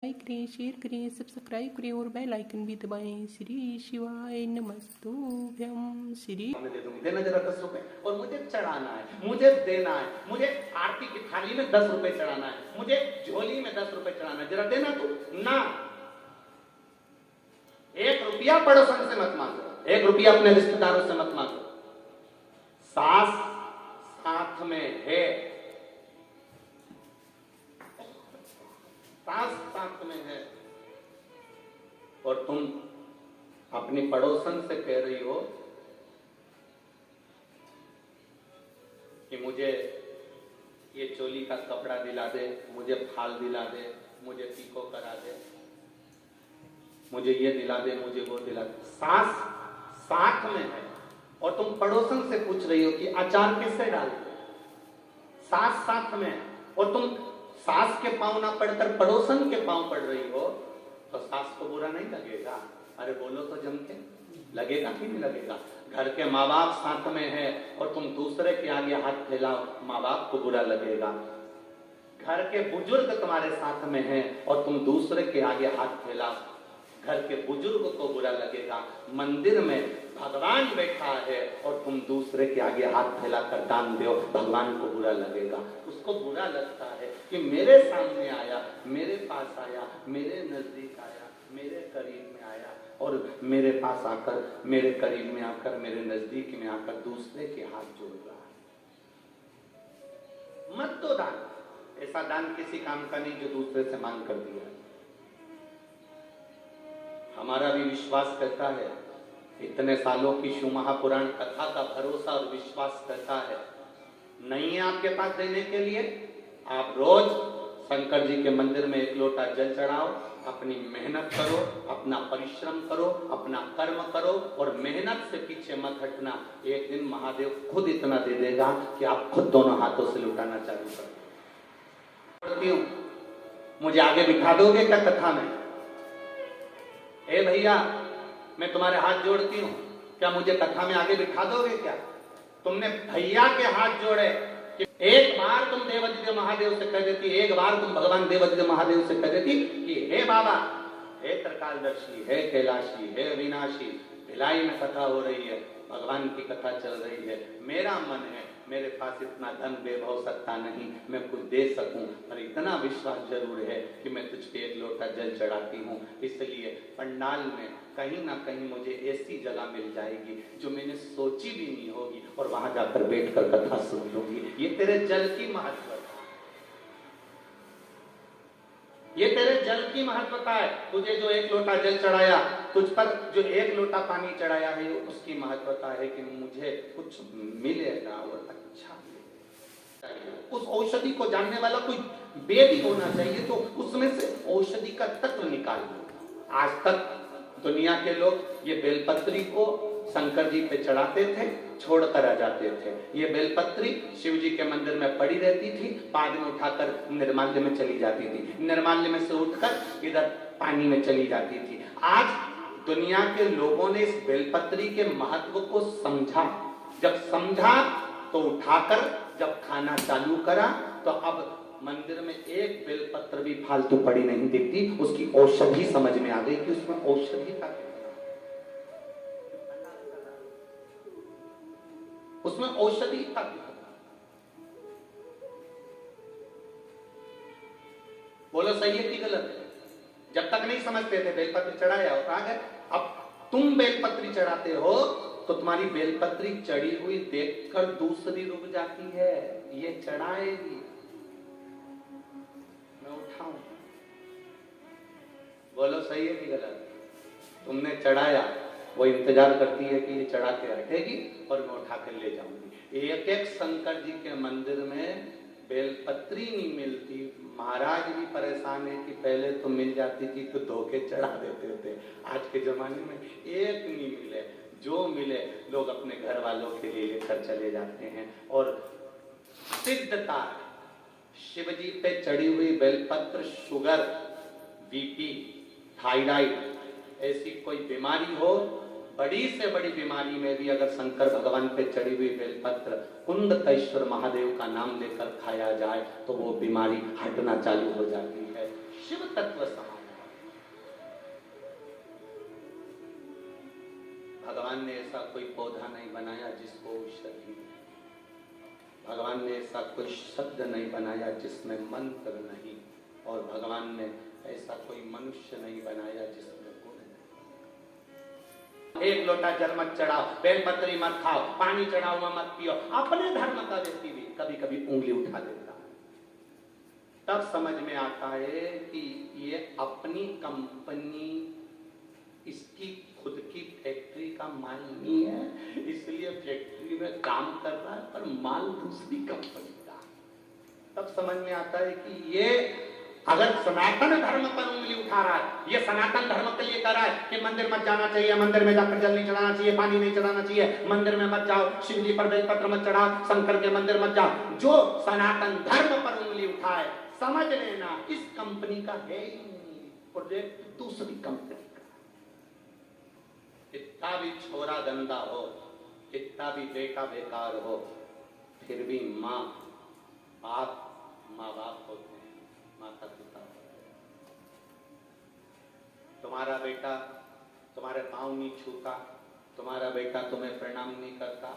Like करें, share करें, subscribe करें और बेल आइकन भी दबाएं। श्री शिवाय नमस्तुभ्यं। श्री मैं दे दूंगी, देना जरा 10 रुपए, और मुझे चढ़ाना है, मुझे देना है, मुझे आरती की थाली में 10 रुपए चढ़ाना है, मुझे झोली में 10 रुपए चढ़ाना है, जरा देना तू ना। 1 रुपया पड़ोसन से मत मांगो, 1 रुपया अपने रिश्तेदारों से मत मांगो। सास साथ में है, सास साथ में है, और तुम अपनी पड़ोसन से कह रही हो कि मुझे ये चोली का कपड़ा दिला दे, मुझे फाल दिला दे, मुझे पीको करा दे, मुझे ये दिला दे, मुझे वो दिला दे। सास साथ में है और तुम पड़ोसन से पूछ रही हो कि अचार किससे डालते। सास साथ में है और तुम सास के पांव ना पड़कर पड़ोसन के पांव पड़ रही हो, तो सास को बुरा नहीं लगेगा? अरे बोलो तो जम के, लगेगा कि नहीं लगेगा? घर के माँ बाप साथ में है और तुम दूसरे के आगे हाथ फैलाओ, माँ बाप को बुरा लगेगा। घर के बुजुर्ग तुम्हारे साथ में हैं और तुम दूसरे के आगे हाथ फैलाओ, घर के बुजुर्ग को बुरा लगेगा। मंदिर में भगवान बैठा है और तुम दूसरे के आगे हाथ फैलाकर दान दो, भगवान को बुरा लगेगा। उसको बुरा लगता है कि मेरे सामने आया, मेरे पास आया, मेरे नजदीक आया, मेरे करीब में आया और मेरे पास आकर, मेरे करीब में आकर, मेरे नजदीक में आकर दूसरे के हाथ जोड़ रहा है। मत दो दान, ऐसा दान किसी काम का नहीं जो दूसरे से मांग कर दिया। हमारा भी विश्वास करता है, इतने सालों की शिव महापुराण कथा का भरोसा और विश्वास करता है। नहीं है आपके पास देने के लिए, आप रोज शंकर जी के मंदिर में 1 लोटा जल चढ़ाओ, अपनी मेहनत करो, अपना परिश्रम करो, अपना कर्म करो और मेहनत से पीछे मत हटना। एक दिन महादेव खुद इतना दे देगा कि आप खुद दोनों हाथों से लुटाना चालू कर दो। मुझे आगे बिठा दोगे क्या कथा में? ए भैया, मैं तुम्हारे हाथ जोड़ती हूँ, क्या मुझे कथा में आगे बिठा दोगे क्या? तुमने भैया के हाथ जोड़े कि एक बार तुम देवादिदेव महादेव से कह देती, एक बार तुम भगवान देवादिदेव महादेव से कह देती कि हे बाबा, हे त्रिकालदर्शी, हे कैलाशी, हे अविनाशी, भिलाई में कथा हो रही है, भगवान की कथा चल रही है, मेरा मन है, मेरे पास इतना धन वैभव सत्ता नहीं मैं कुछ दे सकूं, पर इतना विश्वास जरूर है कि मैं तुझ पे 1 लोटा जल चढ़ाती हूँ, इसलिए पंडाल में कहीं ना कहीं मुझे ऐसी जगह मिल जाएगी जो मैंने सोची भी नहीं होगी और वहां जाकर बैठकर कथा सुन लूंगी। ये तेरे जल की महत्वता, ये तेरे जल की महत्वता है। तुझे जो 1 लोटा जल चढ़ाया, तुझ पर जो 1 लोटा पानी चढ़ाया है, उसकी महत्वता है कि मुझे कुछ मिलेगा और अच्छा मिलेगा। उस औषधि को जानने वाला कोई वेद होना चाहिए, तो उसमें से औषधि का तत्व निकाल दो। आज तक दुनिया के लोग ये बेलपत्री को शंकर जी पे चढ़ाते थे, छोड़कर आ जाते थे। ये बेलपत्री शिव जी के मंदिर में पड़ी रहती थी, बाद में उठाकर निर्माल्य में चली जाती थी, निर्माल्य में से उठकर इधर पानी में चली जाती थी। आज दुनिया के लोगों ने इस बेलपत्री के महत्व को समझा, जब समझा तो उठाकर जब खाना चालू करा, तो अब मंदिर में 1 बेलपत्र भी फालतू पड़ी नहीं दिखती। उसकी औषधि समझ में आ गई कि उसमें औषधि का, उसमें औषधि का। बोलो सही है कि गलत है? जब तक नहीं समझते थे, बेलपत्री चढ़ाया और कहा गया, अब तुम बेलपत्री चढ़ाते हो तो तुम्हारी बेलपत्री चढ़ी हुई देखकर दूसरी रुक जाती है, ये चढ़ाएगी, मैं उठाऊं। बोलो सही है कि गलत? तुमने चढ़ाया, वो इंतजार करती है कि ये चढ़ा के हटेगी और मैं उठा कर ले जाऊंगी। एक शंकर जी के मंदिर में बेलपत्री नहीं मिलती। महाराज भी परेशान है कि पहले तो मिल जाती थी तो धोखे चढ़ा देते थे, आज के जमाने में 1 नहीं मिले, जो मिले लोग अपने घर वालों के लिए लेकर चले जाते हैं। और सिद्धता, शिव जी पे चढ़ी हुई बेलपत्र शुगर, बीपी, थायराइड, ऐसी कोई बीमारी हो, बड़ी से बड़ी बीमारी में भी अगर शंकर भगवान पे चढ़ी हुई बेलपत्र कुंडकेश्वर महादेव का नाम लेकर खाया जाए तो वो बीमारी हटना चालू हो जाती है। शिव तत्व समाज भगवान ने ऐसा कोई पौधा नहीं बनाया जिसको औषधि, भगवान ने ऐसा कोई शब्द नहीं बनाया जिसमें मंत्र नहीं, और भगवान ने ऐसा कोई मनुष्य नहीं बनाया जिसमें गुण नहीं। एक लोटा जल मत चढ़ाओ, बेलपत्री मत खाओ, पानी चढ़ा हुआ मत पियो, अपने धर्म का व्यक्ति भी कभी कभी उंगली उठा देता है। तब समझ में आता है कि ये अपनी कंपनी, इसकी खुद की फैक्ट्री का माल नहीं है, इसलिए फैक्ट्री में काम कर रहा है पर माल दूसरी कंपनी का। तब समझ में आता है कि ये अगर सनातन धर्म पर उंगली उठा रहा है, ये सनातन धर्म के लिए कर रहा है कि मंदिर मत जाना चाहिए, मंदिर में जाकर जल नहीं चढ़ाना चाहिए, पानी नहीं चढ़ाना चाहिए, मंदिर में मत जाओ, शिव जी पर बेलपत्र मत चढ़ाओ, शंकर के मंदिर मत जाओ, जो सनातन धर्म पर उंगली उठाए समझ लेना इस कंपनी का है ही नहीं, प्रोजेक्ट दूसरी कंपनी का। कितना भी छोरा गंदा हो, कितना भी बेटा बेकार हो, फिर भी माँ बाप माँ बाप होते हैं, माता पिता होते हैं। तुम्हारा बेटा तुम्हारे पाँव नहीं छूता, तुम्हारा बेटा तुम्हें प्रणाम नहीं करता,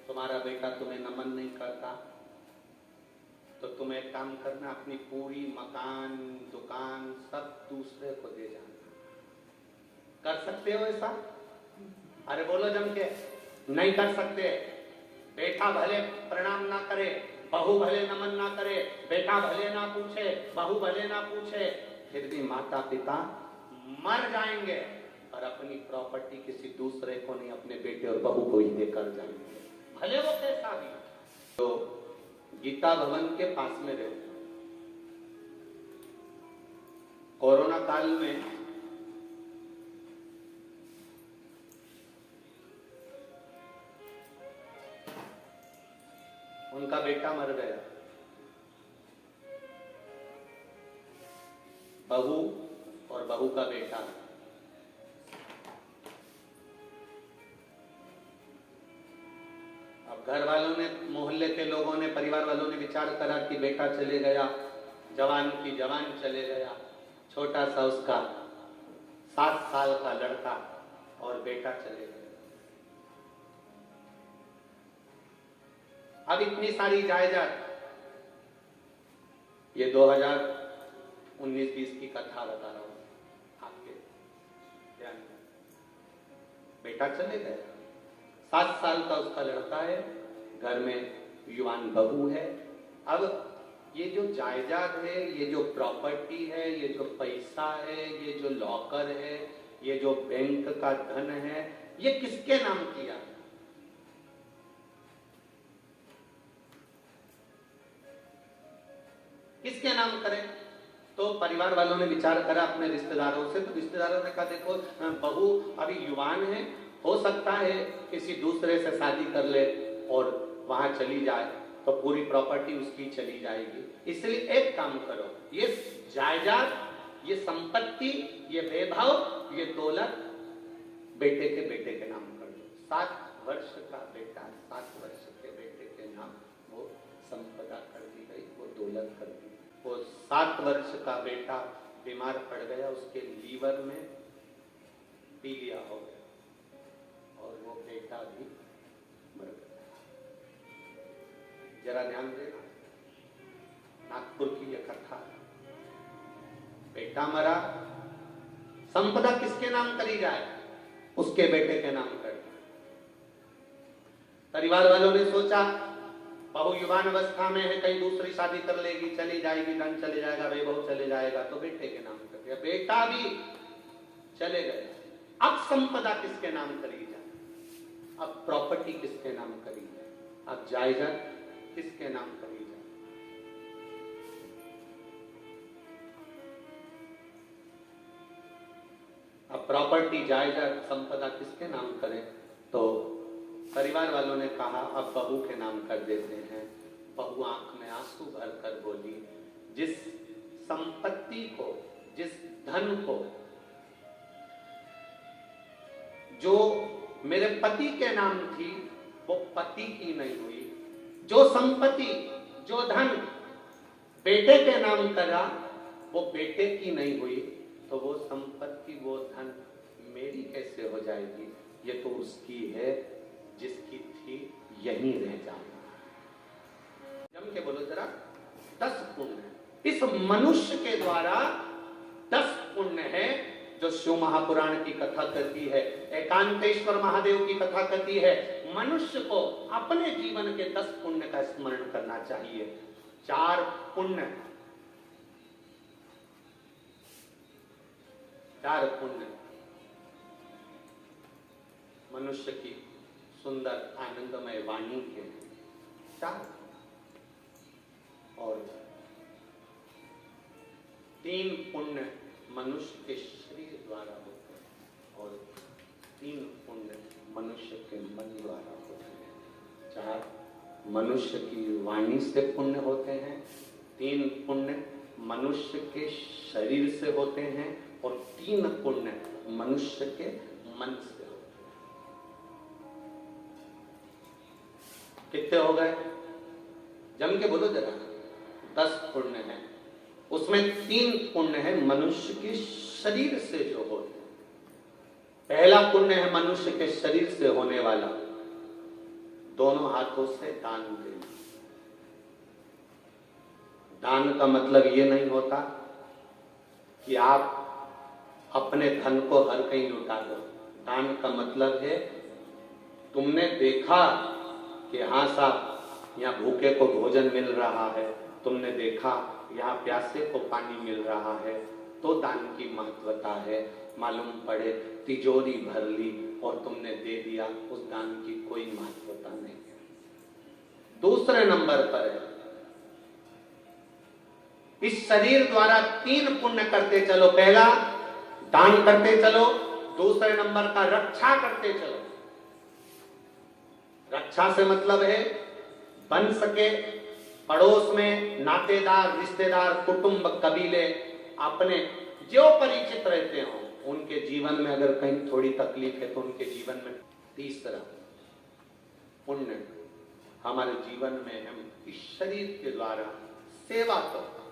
तुम्हारा बेटा तुम्हें नमन नहीं करता, तो तुम्हें एक काम करना, अपनी पूरी मकान दुकान सब दूसरे को दे जाना। कर सकते हो ऐसा? अरे बोलो जम के। नहीं कर सकते। बेटा भले प्रणाम ना करे, बहू भले नमन ना करे, बेटा भले ना पूछे, बहू भले ना पूछे, फिर भी माता पिता मर जाएंगे और अपनी प्रॉपर्टी किसी दूसरे को नहीं, अपने बेटे और बहू को ही देकर जाएंगे, भले वो कैसा भी। तो गीता भवन के पास में रहते, कोरोना काल में उनका बेटा मर गया, बहू और बहू का बेटा। अब घर वालों ने, मोहल्ले के लोगों ने, परिवार वालों ने विचार करा कि बेटा चले गया, जवान की जवान चले गया, छोटा सा उसका 7 साल का लड़का और बेटा चले गए। अब इतनी सारी जायदाद, ये 2019-20 की कथा बता रहा हूं आपके ध्यान में। बेटा चले गए, 7 साल का उसका लड़का है, घर में युवान बहू है। अब ये जो जायदाद है, ये जो प्रॉपर्टी है, ये जो पैसा है, ये जो लॉकर है, ये जो बैंक का धन है, ये किसके नाम किया? किसके नाम करें? तो परिवार वालों ने विचार करा अपने रिश्तेदारों से, तो रिश्तेदारों ने कहा देखो बहू अभी युवान है, हो सकता है किसी दूसरे से शादी कर ले और वहां चली जाए तो पूरी प्रॉपर्टी उसकी चली जाएगी, इसलिए एक काम करो, ये जायदाद, ये संपत्ति, ये वैभव, ये दौलत बेटे के नाम कर दो। 7 वर्ष का बेटा, 7 वर्ष के बेटे के नाम वो संपदा कर दी गई, वो दौलत कर दी। वो 7 वर्ष का बेटा बीमार पड़ गया, उसके लीवर में पीलिया हो गया और वो बेटा भी मर गया। जरा ध्यान देना, नागपुर की यह कथा, बेटा मरा, संपदा किसके नाम करी जाए? उसके बेटे के नाम कर। परिवार वालों ने सोचा बहू युवान अवस्था में है, कहीं दूसरी शादी कर लेगी, चली जाएगी, धन चले जाएगा, वैभव चले जाएगा, तो बेटे के नाम कर दिया। बेटा भी चले गए, अब संपदा किसके नाम करी जाए? अब प्रॉपर्टी किसके नाम करी जाए? अब जायदाद किसके नाम करी जाए? अब प्रॉपर्टी, जायदाद, संपदा किसके नाम करें? तो परिवार वालों ने कहा अब बहू के नाम कर देते हैं। बहू आंख में आंसू भरकर बोली, जिस संपत्ति को, जिस धन को जो मेरे पति के नाम थी वो पति की नहीं हुई, जो संपत्ति, जो धन बेटे के नाम करा वो बेटे की नहीं हुई, तो वो संपत्ति, वो धन मेरी कैसे हो जाएगी? ये तो उसकी है जिसकी थी यहीं रह जाना। जम के बोलो जरा, 10 पुण्य इस मनुष्य के द्वारा 10 पुण्य है जो शिव महापुराण की कथा करती है, एकांतेश्वर महादेव की कथा करती है। मनुष्य को अपने जीवन के 10 पुण्य का स्मरण करना चाहिए। 4 पुण्य, 4 पुण्य मनुष्य की सुंदर आनंदमय वाणी के 4, और 3 पुण्य मनुष्य के शरीर द्वारा होते हैं, और 3 पुण्य मनुष्य के मन द्वारा होते हैं। 4 मनुष्य की वाणी से पुण्य होते हैं, 3 पुण्य मनुष्य के शरीर से होते हैं, और 3 पुण्य मनुष्य के मन से होते हैं। कितने हो गए? जम के बोलो जरा। 10 पुण्य है, उसमें 3 पुण्य है मनुष्य के शरीर से जो होते हैं। पहला पुण्य है मनुष्य के शरीर से होने वाला, दोनों हाथों से दान देना। दान का मतलब ये नहीं होता कि आप अपने धन को हर कहीं लुटा दो। दान का मतलब है तुमने देखा कि हाँ साहब यहाँ भूखे को भोजन मिल रहा है, तुमने देखा यहाँ प्यासे को पानी मिल रहा है, तो दान की महत्वता है। मालूम पड़े तिजोरी भर ली और तुमने दे दिया, उस दान की कोई महत्वता नहीं है। दूसरे नंबर पर है इस शरीर द्वारा 3 पुण्य करते चलो। पहला दान करते चलो, दूसरे नंबर का रक्षा करते चलो। रक्षा से मतलब है बन सके पड़ोस में नातेदार, रिश्तेदार, कुटुंब, कबीले अपने जो परिचित रहते हो उनके जीवन में अगर कहीं थोड़ी तकलीफ है तो उनके जीवन में। तीसरा पुण्य हमारे जीवन में हम इस शरीर के द्वारा सेवा करते